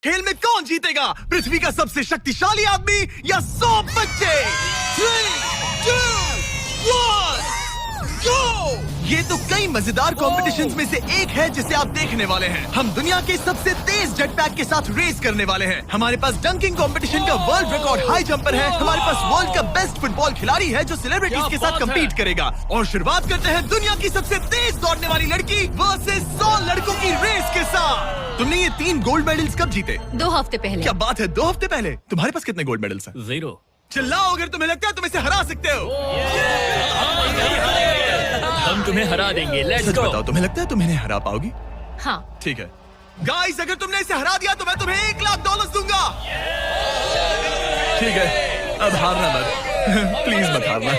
खेल में कौन जीतेगा? पृथ्वी का सबसे शक्तिशाली आदमी या 100 बच्चे? 3, 2, 1, go! ये तो कई मजेदार कॉम्पिटिशन्स में से एक है जिसे आप देखने वाले हैं। हम दुनिया के सबसे तेज जेट पैक के साथ रेस करने वाले हैं। हमारे पास डंकिंग कंपटीशन का वर्ल्ड रिकॉर्ड हाई जंपर है। हमारे पास वर्ल्ड का बेस्ट फुटबॉल खिलाड़ी है जो सेलिब्रिटीज के साथ कम्पीट करेगा। और शुरुआत करते हैं दुनिया की सबसे तेज दौड़ने वाली लड़की वर्सेस 100 लड़कों की रेस के साथ। तुमने ये 3 गोल्ड मेडल्स कब जीते? 2 हफ्ते पहले। क्या बात है, 2 हफ्ते पहले? तुम्हारे पास कितने गोल्ड मेडल्स हैं? 0। चिल्लाओ अगर तुम्हें लगता है तुम इसे हरा सकते हो। हम तुम्हें हरा देंगे। लेट्स सच गो। बताओ, तुम्हें लगता है तुम इन्हें हरा पाओगी? हाँ। ठीक है गाइस, अगर तुमने इसे हरा दिया तो मैं तुम्हें $1,00,000 दूंगा। ठीक है, अब हारना मत प्लीज मत हारना।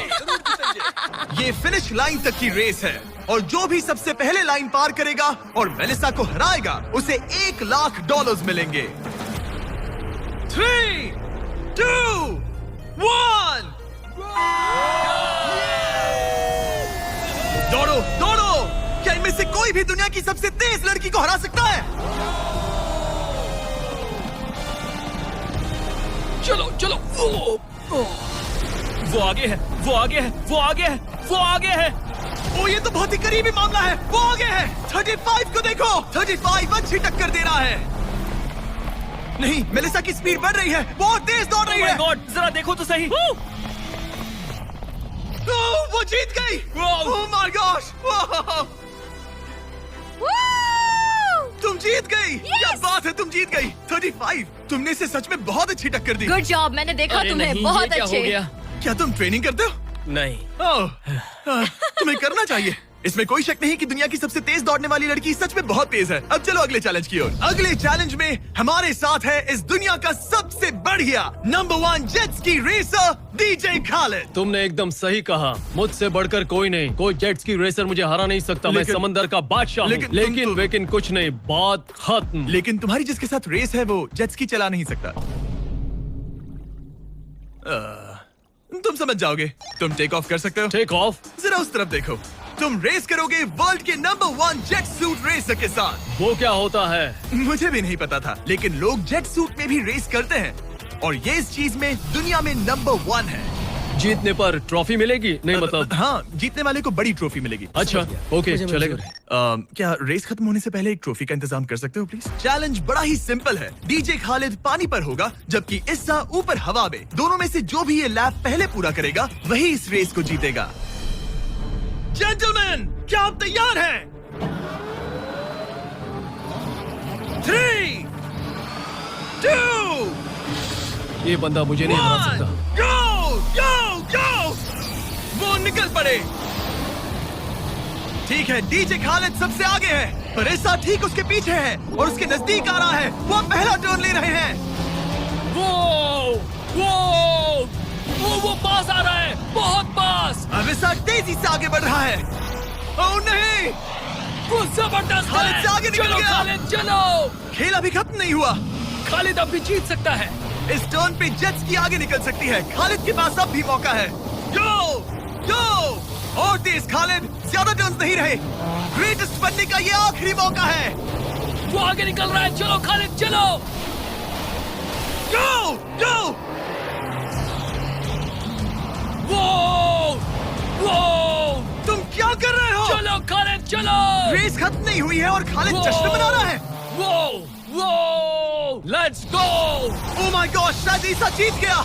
ये फिनिश लाइन तक की रेस है और जो भी सबसे पहले लाइन पार करेगा और मेलिसा को हराएगा उसे $1,00,000 मिलेंगे। 3, 2, 1 दौड़ो दौड़ो। क्या इनमें से कोई भी दुनिया की सबसे तेज लड़की को हरा सकता है? चलो चलो। वो आगे है, वो आगे है, वो आगे है, वो आगे है। ओ ये तो बहुत ही करीबी मामला है। वो आगे है। 35 को देखो, 35 अच्छी टक्कर दे रहा है। नहीं, मेलिसा की स्पीड बढ़ रही है, बहुत तेज दौड़ रही है। गॉड, जरा देखो तो सही। वो जीत गई। ओह माय गॉश, तुम जीत गई। क्या बात है, तुम जीत गई। 35, तुमने इसे सच में बहुत अच्छी टक्कर दी। गुड जॉब, मैंने देखा अरे तुम्हें। नहीं, बहुत ये क्या अच्छे। हो गया? क्या तुम ट्रेनिंग करते हो? नहीं। तुम्हें करना चाहिए। इसमें कोई शक नहीं कि दुनिया की सबसे तेज दौड़ने वाली लड़की सच में बहुत तेज है। अब चलो अगले चैलेंज की ओर। अगले चैलेंज में हमारे साथ है इस दुनिया का सबसे बढ़िया number 1 jet ski racer DJ Khalid. तुमने एकदम सही कहा, मुझसे बढ़कर कोई नहीं। कोई जेट स्की रेसर मुझे हरा नहीं सकता। मैं समंदर का बादशाह हूँ। लेकिन कुछ नहीं, बात खत्म। लेकिन तुम्हारी जिसके साथ रेस है वो जेट स्की चला नहीं सकता। तुम समझ जाओगे। तुम टेक ऑफ कर सकते हो। Take off? जरा उस तरफ देखो। तुम रेस करोगे वर्ल्ड के नंबर 1 जेट सूट रेसर के साथ। वो क्या होता है? मुझे भी नहीं पता था, लेकिन लोग जेट सूट में भी रेस करते हैं और ये इस चीज में दुनिया में नंबर 1 है। जीतने पर ट्रॉफी मिलेगी? नहीं मतलब। हाँ, जीतने वाले को बड़ी ट्रॉफी मिलेगी। अच्छा, ओके, चलेगा। क्या रेस खत्म होने से पहले एक ट्रॉफी का इंतजाम कर सकते हो प्लीज? चैलेंज बड़ा ही सिंपल है। डीजे खालिद पानी पर होगा जबकि इस्सा ऊपर हवा में। दोनों में से जो भी ये लैप पहले पूरा करेगा वही इस रेस को जीतेगा। जेंटलमैन, क्या आप तैयार हैं? 3, 2, ये बंदा मुझे नहीं हरा 1 सकता। गो गो गो। वो निकल पड़े। ठीक है, डीजे खालिद सबसे आगे है पर इस्सा ठीक उसके पीछे है और उसके नजदीक आ रहा है। वो पहला टर्न ले रहे हैं। वो पास आ रहा है, बहुत पास। अब इस्सा तेजी से आगे बढ़ रहा है। ओह नहीं, वो जबरदस्त खालिद है। से आगे निकल चलो गया। खालिद चलो। खेल अभी खत्म नहीं हुआ। खालिद अब भी जीत सकता है। इस टर्न पे जेट्स की आगे निकल सकती है। खालिद के पास अब भी मौका है। गो गो और तेज खालिद, ज्यादा टर्न्स नहीं रहे। ग्रेटेस्ट बनने का ये आखिरी मौका है। वो आगे निकल रहा है। चलो खालिद चलो। गो गो। वो तुम क्या कर रहे हो? चलो खालिद चलो। रेस खत्म नहीं हुई है और खालिद जश्न मना रहा है। वो let's go. Oh my God, शायद ईसा जीत गया।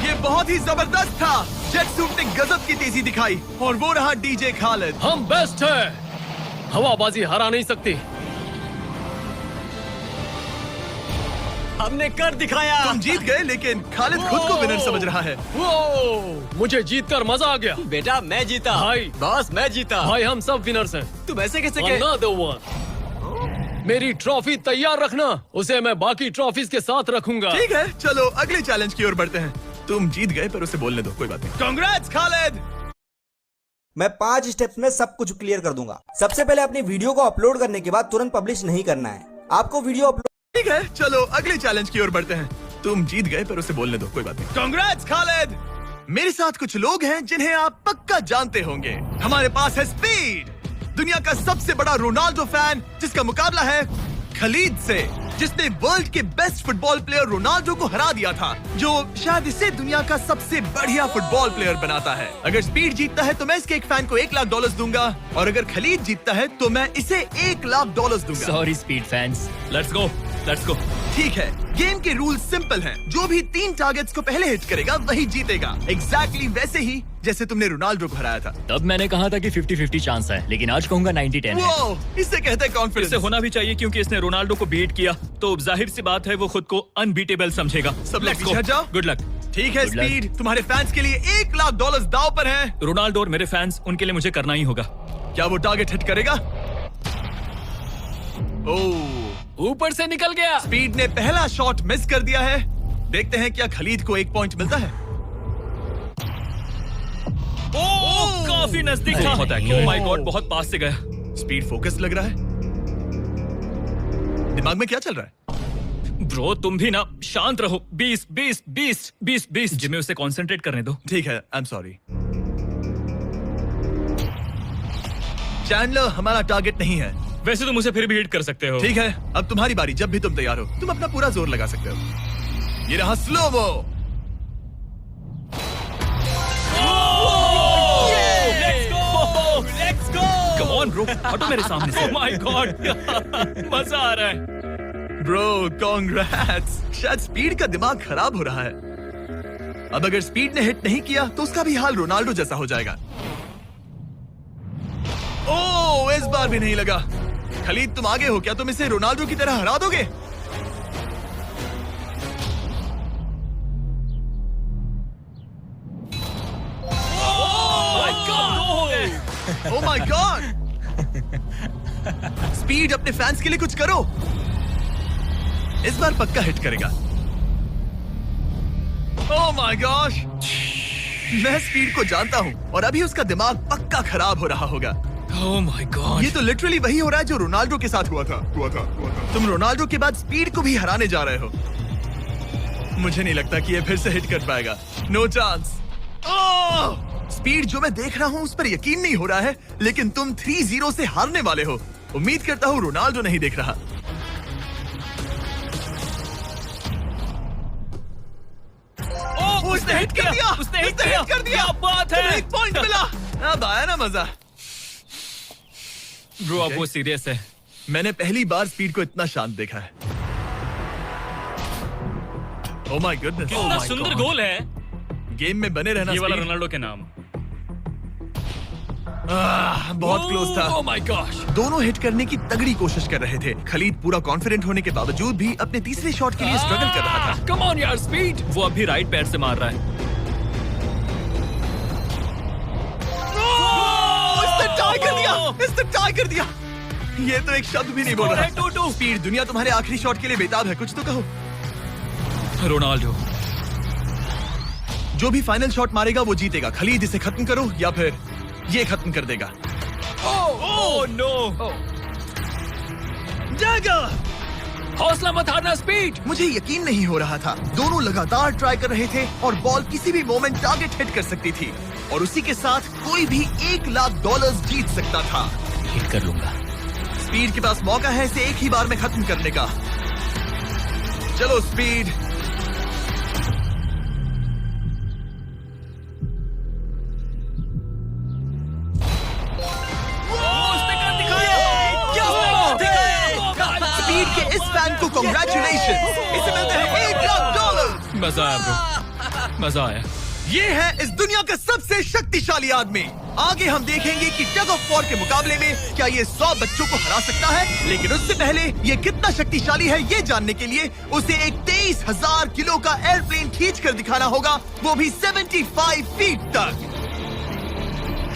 ये बहुत ही जबरदस्त था। जेट सूट ने गजब की तेजी दिखाई और वो रहा डीजे खालिद। हम बेस्ट है। हवाबाजी हरा नहीं सकती। हमने कर दिखाया। तुम जीत गए लेकिन खालिद खुद को विनर समझ रहा है। मुझे जीतकर मजा आ गया। बेटा मैं जीता। भाई। बॉस मैं जीता। भाई हम सब विनर्स हैं। तुम ऐसे कैसे कह? Another one। मेरी ट्रॉफी तैयार रखना, उसे मैं बाकी ट्रॉफीज के साथ रखूंगा। ठीक है, चलो अगले चैलेंज की ओर बढ़ते हैं। तुम जीत गए पर उसे बोलने दो, कोई बात नहीं। कांग्रेट्स खालिद। मैं 5 स्टेप्स में सब कुछ क्लियर कर दूंगा। सबसे पहले अपनी वीडियो को अपलोड करने के बाद तुरंत पब्लिश नहीं करना है। आपको वीडियो अपलोड। ठीक है, चलो अगले चैलेंज की ओर बढ़ते हैं। तुम जीत गए पर उसे बोलने दो, कोई बात नहीं। कांग्रेट्स खालिद। मेरे साथ कुछ लोग हैं जिन्हें आप पक्का जानते होंगे। हमारे पास है स्पीड, दुनिया का सबसे बड़ा रोनाल्डो फैन जिसका मुकाबला है खलीद से, जिसने वर्ल्ड के बेस्ट फुटबॉल प्लेयर रोनाल्डो को हरा दिया था, जो शायद इसे दुनिया का सबसे बढ़िया फुटबॉल प्लेयर बनाता है। अगर स्पीड जीतता है तो मैं इसके एक फैन को $1 लाख दूंगा, और अगर खलीद जीतता है तो मैं इसे $1 लाख दूंगा। Sorry speed fans, let's go. ठीक है, गेम के रूल सिंपल हैं। जो भी 3 टारगेट्स को पहले हिट करेगा वही जीतेगा। एग्जैक्टली वैसे ही जैसे तुमने रोनाल्डो को हराया था। तब मैंने कहा था कि 50-50 चांस है, लेकिन आज कहूंगा 90-10 है। वो इससे कहते हैं कॉन्फिडेंस। इसे होना भी चाहिए क्योंकि इसने रोनाल्डो को बीट किया, तो जाहिर सी बात है वो खुद को अनबीटेबल समझेगा। सब लोग पीछे हट जाओ। Good luck. ठीक है Good luck. स्पीड, तुम्हारे फैंस के लिए $1 लाख दाव पर हैं। रोनाल्डो और मेरे फैंस, उनके लिए मुझे करना ही होगा। क्या वो टारगेट हिट करेगा? ओह, ऊपर से निकल गया। स्पीड ने पहला शॉट मिस कर दिया है। देखते हैं क्या खलीद को 1 पॉइंट मिलता है। ओह, काफी नजदीक था। ओह माय गॉड, बहुत पास से गया। स्पीड फोकस लग रहा है। दिमाग में क्या चल रहा है? ब्रो तुम भी ना शांत रहो। 20 जिम्मे उसे कंसंट्रेट करने दो। ठीक है, आई एम सॉरी। चैंडलर हमारा टारगेट नहीं है। वैसे तुम उसे फिर भी हिट कर सकते हो। ठीक है, अब तुम्हारी बारी। जब भी तुम तैयार हो तुम अपना पूरा जोर लगा सकते हो। ये रहा slomo. Let's go. Come on bro, हटो मेरे सामने से। ओह माय गॉड, मजा आ रहा है। Bro congrats. शायद स्पीड का दिमाग खराब हो रहा है। अब अगर स्पीड ने हिट नहीं किया तो उसका भी हाल रोनाल्डो जैसा हो जाएगा। ओह, इस बार भी नहीं लगा। खलीद तुम आगे हो, क्या तुम इसे रोनाल्डो की तरह हरा दोगे? Oh my God. स्पीड अपने फैंस के लिए कुछ करो। इस बार पक्का हिट करेगा। ओह माय गॉश, मैं स्पीड को जानता हूं और अभी उसका दिमाग पक्का खराब हो रहा होगा। ओह माय गॉड, ये तो लिटरली वही हो रहा है जो रोनाल्डो के साथ हुआ था। तुम रोनाल्डो के बाद स्पीड को भी हराने जा रहे हो। मुझे नहीं लगता कि ये फिर से हिट कर पाएगा। No chance. स्पीड जो मैं देख रहा हूं उस पर यकीन नहीं हो रहा है, लेकिन तुम 3-0 से हारने वाले हो। उम्मीद करता हूं रोनाल्डो नहीं देख रहा। उसने हिट कर दिया। उसने हिट कर दिया। क्या बात है। 1 पॉइंट मिला। अब आया ना मजा। ब्रो अब वो सीरियस है। मैंने पहली बार स्पीड को इतना शांत देखा है। ओह माय गुडनेस, कितना सुंदर गोल है। गेम में बने रहना। ये वाला स्पीड। रोनाल्डो के नाम। बहुत क्लोज था। ओह माय गॉश, दोनों हिट करने की तगड़ी कोशिश कर रहे थे। खलीद पूरा कॉन्फिडेंट होने के बावजूद भी अपने तीसरे शॉट के लिए स्ट्रगल कर रहा था। कम ऑन यार स्पीड। वो अभी राइट पैर से मार रहा है। इसने टाई कर दिया। ये तो एक शब्द भी नहीं बोल रहा। 2-2। स्पीड, दुनिया तुम्हारे आखिरी शॉट के लिए बेताब है। कुछ तो कहो। रोनाल्डो जो भी फाइनल शॉट मारेगा वो जीतेगा। खलीद इसे खत्म करो या फिर ये खत्म कर देगा। Oh no. जगह, हौसला मत हारना स्पीड। मुझे यकीन नहीं हो रहा था। दोनों लगातार ट्राई कर रहे थे और बॉल किसी भी मोमेंट टारगेट हिट कर सकती थी, और उसी के साथ कोई भी $1 लाख जीत सकता था। हिट कर लूंगा। स्पीड के पास मौका है इसे एक ही बार में खत्म करने का। चलो स्पीड। स्पीड के इस फैन को कांग्रेचुलेशन। इसे मिलते हैं $1 लाख। मजा आया ब्रो, मजा आया। ये है इस दुनिया का सबसे शक्तिशाली आदमी। आगे हम देखेंगे कि टग ऑफ वॉर के मुकाबले में क्या ये 100 बच्चों को हरा सकता है, लेकिन उससे पहले ये कितना शक्तिशाली है ये जानने के लिए उसे एक 23,000 किलो का एयरप्लेन खींच कर दिखाना होगा, वो भी 75 फीट तक।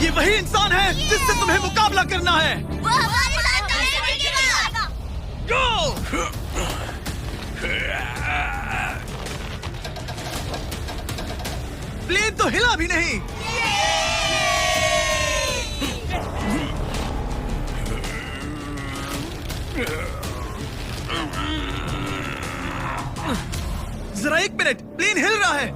ये वही इंसान है जिससे तुम्हें मुकाबला करना है। वो हमारे साथ नहीं गिरेगा। Go! प्लेन तो हिला भी नहीं। जरा 1 मिनट, प्लेन हिल रहा है।